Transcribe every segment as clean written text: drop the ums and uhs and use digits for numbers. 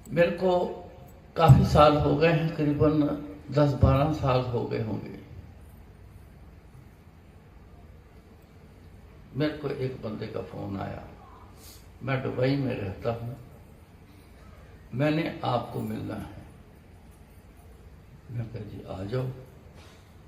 मेरे को काफ़ी साल हो गए हैं, करीबन 10-12 साल हो गए होंगे। मेरे को एक बंदे का फ़ोन आया, मैं दुबई में रहता हूँ, मैंने आपको मिलना है। मैं कहा जी आ जाओ,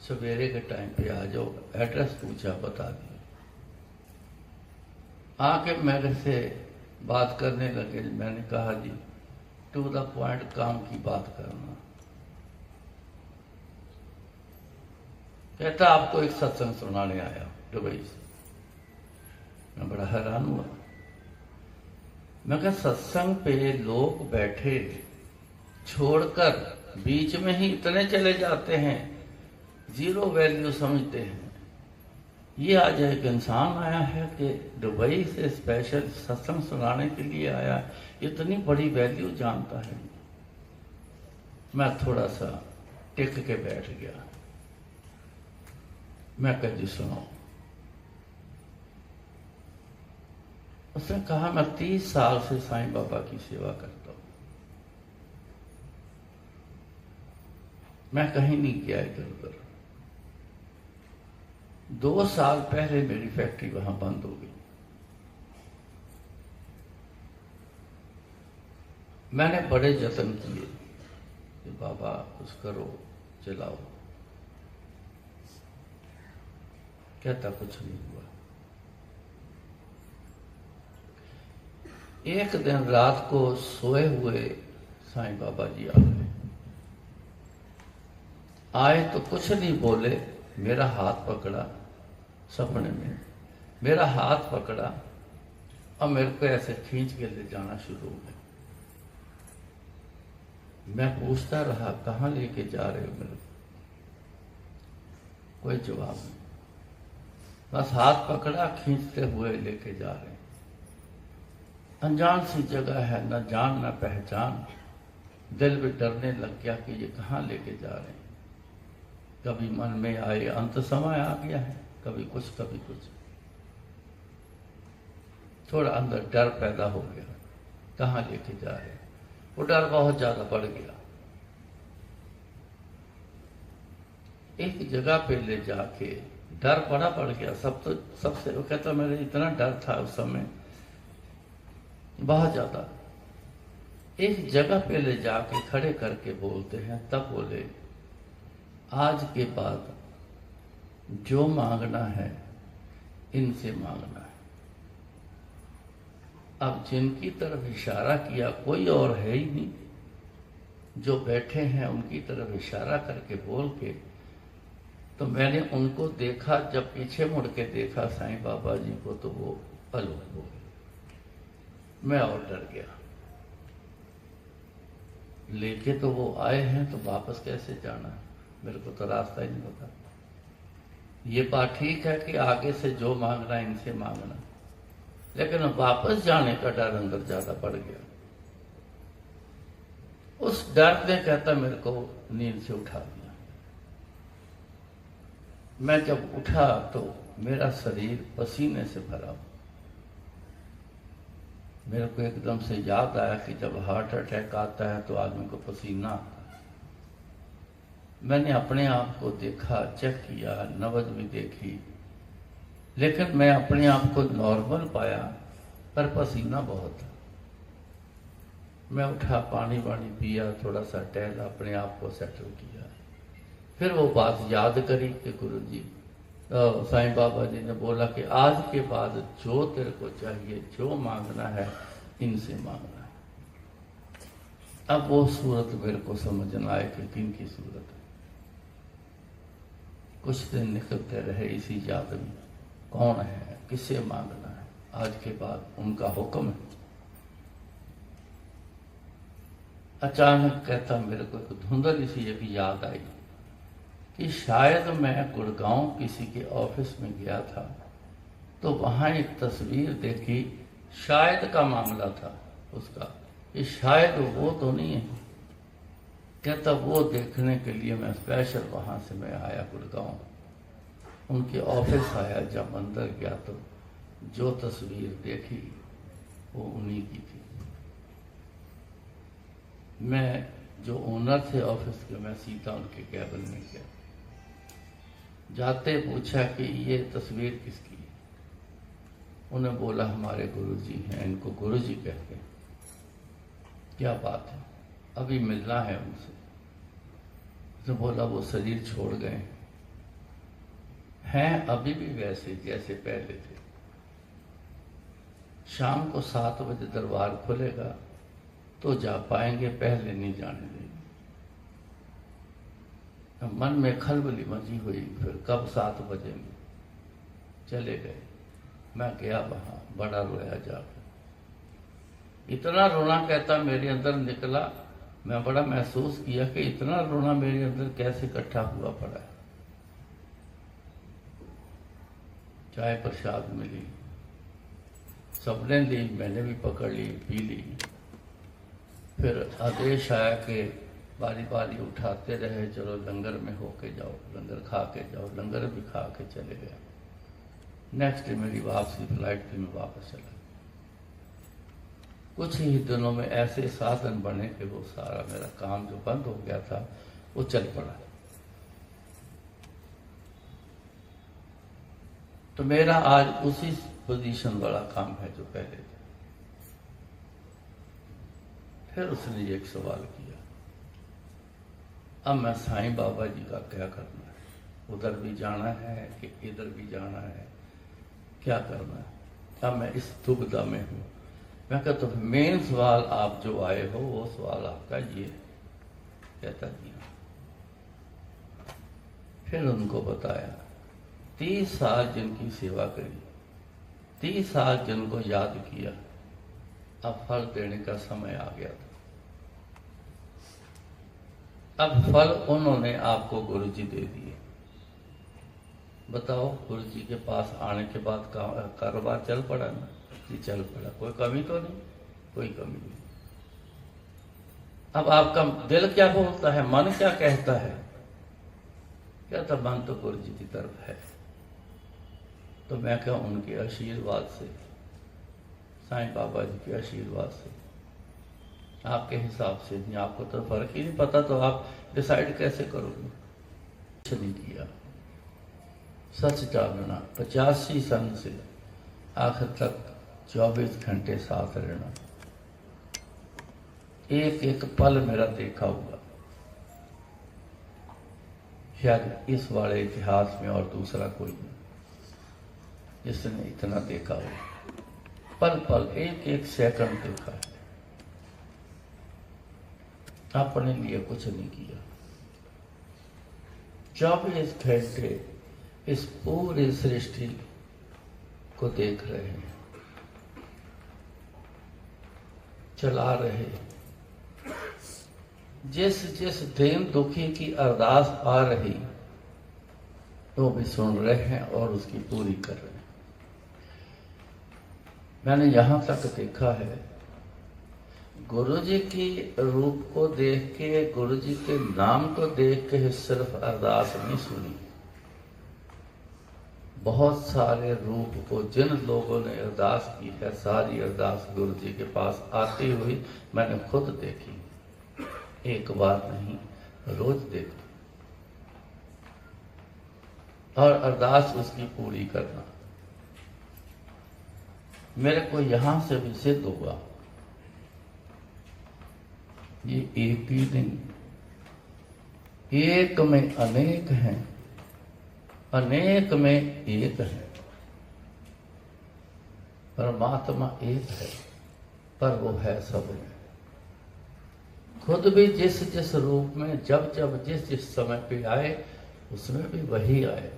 सवेरे के टाइम पे आ जाओ। एड्रेस पूछा, बता दिया। आके मेरे से बात करने लगे। मैंने कहा जी टू द पॉइंट, काम की बात करना। कहता आपको एक सत्संग सुनाने आया दुबई से। मैं बड़ा हैरान हुआ। मैं कहा सत्संग पे लोग बैठे छोड़कर बीच में ही इतने चले जाते हैं, जीरो वैल्यू समझते हैं। ये आज एक इंसान आया है कि दुबई से स्पेशल सत्संग सुनाने के लिए आया, इतनी बड़ी वैल्यू जानता है। मैं थोड़ा सा टिक के बैठ गया। मैं कहा जी सुनो। उसने कहा मैं 30 साल से साईं बाबा की सेवा करता हूं, मैं कहीं नहीं गया इधर उधर। 2 साल पहले मेरी फैक्ट्री वहां बंद हो गई। मैंने बड़े जतन किए कि बाबा कुछ करो, चलाओ। कहता कुछ नहीं हुआ। एक दिन रात को सोए हुए साईं बाबा जी आ गए। आए तो कुछ नहीं बोले, मेरा हाथ पकड़ा सपने में, मेरा हाथ पकड़ा और मेरे को ऐसे खींच के ले जाना शुरू हो गया। मैं पूछता रहा कहाँ लेके जा रहे हो मेरे को? कोई जवाब नहीं। बस हाथ पकड़ा, खींचते हुए लेके जा रहे हैं। अनजान सी जगह है, न जान न पहचान। दिल भी डरने लग गया कि ये कहाँ लेके जा रहे हैं। कभी मन में आए अंत समय आ गया है, कभी कुछ कभी कुछ। थोड़ा अंदर डर पैदा हो गया, कहाँ लेके जा रहे हैं। वो डर बहुत ज्यादा बढ़ गया। एक जगह पे ले जाके डर बड़ा बढ़ गया। सबसे वो कहता मेरे इतना डर था उस समय, बहुत ज्यादा। एक जगह पे ले जाके खड़े करके बोलते हैं, तब बोले आज के बाद जो मांगना है इनसे मांगना है। अब जिनकी तरफ इशारा किया कोई और है ही नहीं, जो बैठे हैं उनकी तरफ इशारा करके बोल के, तो मैंने उनको देखा। जब पीछे मुड़ के देखा साईं बाबा जी को, तो वो अलग हो गए। मैं और डर गया। लेके तो वो आए हैं, तो वापस कैसे जाना? मेरे को तो रास्ता ही नहीं पता। ये बात ठीक है कि आगे से जो मांगना इनसे मांगना, लेकिन वापस जाने का डर अंदर ज्यादा बढ़ गया। उस डर ने कहता मेरे को नींद से उठा दिया। मैं जब उठा तो मेरा शरीर पसीने से भरा हुआ। मेरे को एकदम से याद आया कि जब हार्ट अटैक आता है तो आदमी को पसीना आता है। मैंने अपने आप को देखा, चेक किया, नब्ज भी देखी, लेकिन मैं अपने आप को नॉर्मल पाया, पर पसीना बहुत था। मैं उठा, पानी वानी पिया, थोड़ा सा टहला, अपने आप को सेटल किया। फिर वो बात याद करी कि गुरु जी साईं बाबा जी ने बोला कि आज के बाद जो तेरे को चाहिए, जो मांगना है इनसे मांगना है। अब वो सूरत मेरे को समझना आए कि किन की सूरत है। कुछ दिन निकलते रहे इसी याद में, कौन है, किससे मांगना है। आज के बाद उनका हुक्म है। अचानक कहता मेरे को एक धुंधली सी एक याद आई कि शायद मैं गुड़गांव किसी के ऑफिस में गया था, तो वहां एक तस्वीर देखी। शायद का मामला था उसका, कि शायद वो तो नहीं है। कहता वो देखने के लिए मैं स्पेशल वहां से मैं आया गुड़गांव। उनके ऑफिस आया, जब अंदर गया तो जो तस्वीर देखी वो उन्हीं की थी। मैं जो ओनर थे ऑफिस के, मैं सीधा उनके कैबिन में गया। जाते पूछा कि ये तस्वीर किसकी है? उन्हें बोला हमारे गुरुजी हैं, इनको गुरुजी कहते हैं। क्या बात है, अभी मिलना है उनसे। तो बोला वो शरीर छोड़ गए हैं, अभी भी वैसे जैसे पहले थे। शाम को 7 बजे दरबार खुलेगा तो जा पाएंगे, पहले नहीं जाने देंगे। मन में खलबली मची हुई, फिर कब 7 बजे में चले गए। मैं गया वहां, बड़ा रोया जाकर। इतना रोना कहता मेरे अंदर निकला, मैं बड़ा महसूस किया कि इतना रोना मेरे अंदर कैसे इकट्ठा हुआ पड़ा है। चाय प्रसाद मिली, सबने ली, मैंने भी पकड़ ली, पी ली। फिर आदेश आया कि बारी बारी उठाते रहे, चलो लंगर में होके जाओ, लंगर खा के जाओ। लंगर भी खा के चले गए। नेक्स्ट डे मेरी वापसी फ्लाइट थी, मैं वापस चला। कुछ ही दिनों में ऐसे साधन बने कि वो सारा मेरा काम जो बंद हो गया था वो चल पड़ा। तो मेरा आज उसी पोजीशन वाला काम है जो पहले था। फिर उसने एक सवाल किया, अब मैं साईं बाबा जी का क्या करना है? उधर भी जाना है कि इधर भी जाना है, क्या करना है? अब मैं इस दुविधा में हूं। मैं कहता तो मेन सवाल आप जो आए हो वो सवाल आपका ये। कहता जी। फिर उनको बताया 30 साल जिनकी सेवा करी, 30 साल जिनको याद किया, अब फल देने का समय आ गया था। अब फल उन्होंने आपको गुरुजी दे दिए। बताओ, गुरुजी के पास आने के बाद कारोबार चल पड़ा ना? जी चल पड़ा, कोई कमी तो नहीं, कोई कमी नहीं। अब आपका दिल क्या बोलता है, मन क्या कहता है? क्या तो मन तो गुरुजी की तरफ है। तो मैं क्या उनके आशीर्वाद से, साईं बाबा जी के आशीर्वाद से, आपके हिसाब से नहीं, आपको तो फर्क ही नहीं पता, तो आप डिसाइड कैसे करोगे? कुछ नहीं किया, सच जानना, 85 सन से आखिर तक 24 घंटे साथ रहना, एक एक पल मेरा देखा हुआ। शायद इस वाले इतिहास में और दूसरा कोई नहीं जिसने इतना देखा हो। पल पल, एक एक सेकंड देखा है। अपने लिए कुछ नहीं किया। 24 घंटे इस पूरी सृष्टि को देख रहे हैं, चला रहे। जिस जिस दीन दुखी की अरदास आ रही वो भी सुन रहे हैं और उसकी पूरी कर रहे हैं। मैंने यहां तक देखा है, गुरुजी की रूप को देख के, गुरुजी के नाम को देख के सिर्फ अरदास नहीं सुनी। बहुत सारे रूप को जिन लोगों ने अरदास की है, सारी अरदास गुरुजी के पास आती हुई मैंने खुद देखी। एक बार नहीं, रोज देखा। और अरदास उसकी पूरी करना मेरे को यहां से भी सिद्ध हुआ। ये एक ही नहीं, एक में अनेक हैं, अनेक में एक है। परमात्मा एक है, पर वो है सब में। खुद भी जिस जिस रूप में, जब जब जिस जिस समय पे आए, उसमें भी वही आए।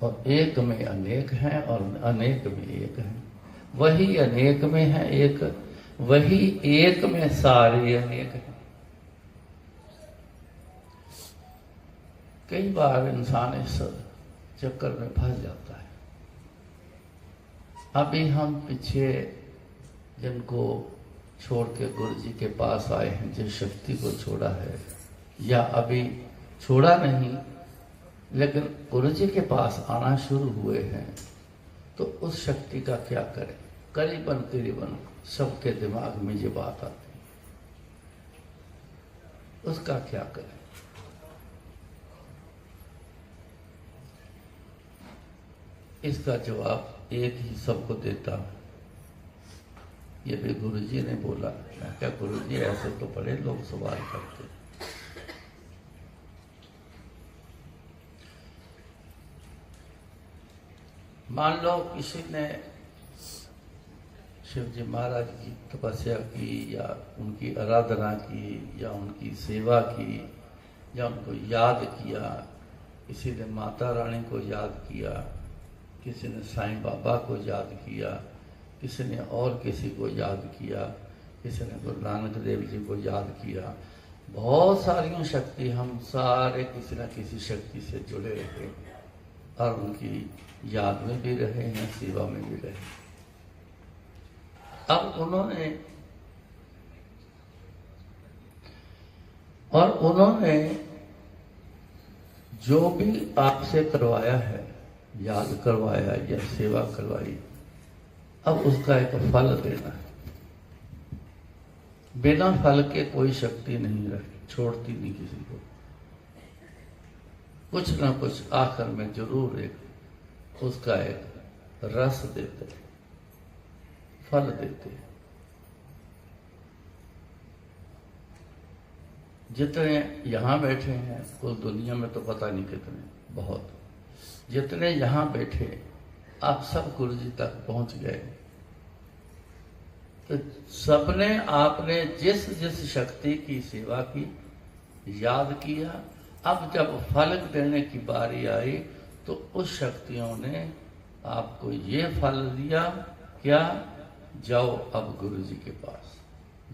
और एक में अनेक हैं और अनेक में एक हैं। वही अनेक में है एक, वही एक में सारे अनेक हैं। कई बार इंसान इस चक्कर में फंस जाता है। अभी हम पीछे जिनको छोड़ के गुरु जी के पास आए हैं, जिस शक्ति को छोड़ा है, या अभी छोड़ा नहीं लेकिन गुरु जी के पास आना शुरू हुए हैं, तो उस शक्ति का क्या करें? करीबन करीबन सबके दिमाग में ये बात आती है, उसका क्या करें? इसका जवाब एक ही सबको देता हूं। ये भी गुरुजी ने बोला। मैं क्या गुरुजी, ऐसे तो बड़े लोग सवाल करते। मान लो किसी ने शिव जी महाराज की तपस्या की या उनकी आराधना की या उनकी सेवा की या उनको याद किया, किसी ने माता रानी को याद किया, किसी ने साईं बाबा को याद किया, किसी ने और किसी को याद किया, किसी ने गुरु नानक देव जी को याद किया। बहुत सारी शक्ति, हम सारे किसी न किसी शक्ति से जुड़े रहे और उनकी याद में भी रहे हैं, सेवा में भी रहे। अब उन्होंने जो भी आपसे करवाया है, याद करवाया या सेवा करवाई, अब उसका एक फल देना है। बिना फल के कोई शक्ति नहीं रखती, छोड़ती नहीं किसी को। कुछ ना कुछ आखिर में जरूर एक उसका एक रस देते, फल देते। जितने यहां बैठे हैं, कुल दुनिया में तो पता नहीं कितने, बहुत, जितने यहां बैठे आप सब गुरु जी तक पहुंच गए। तो सबने आपने जिस जिस शक्ति की सेवा की, याद किया, अब जब फल देने की बारी आई तो उस शक्तियों ने आपको ये फल दिया, क्या? जाओ अब गुरु जी के पास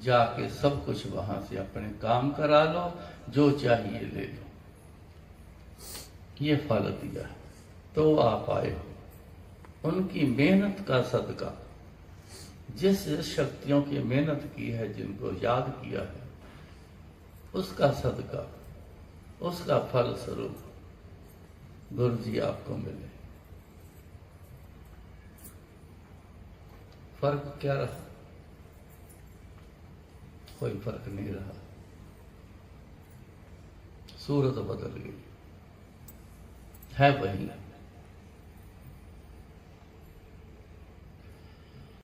जाके सब कुछ वहां से अपने काम करा लो, जो चाहिए ले लो। ये फल दिया तो आप आए हो। उनकी मेहनत का सदका, जिस शक्तियों की मेहनत की है, जिनको याद किया है, उसका सदका, उसका फल स्वरूप गुरु जी आपको मिले। फर्क क्या रहा? कोई फर्क नहीं रहा। सूरत बदल गई, है वही।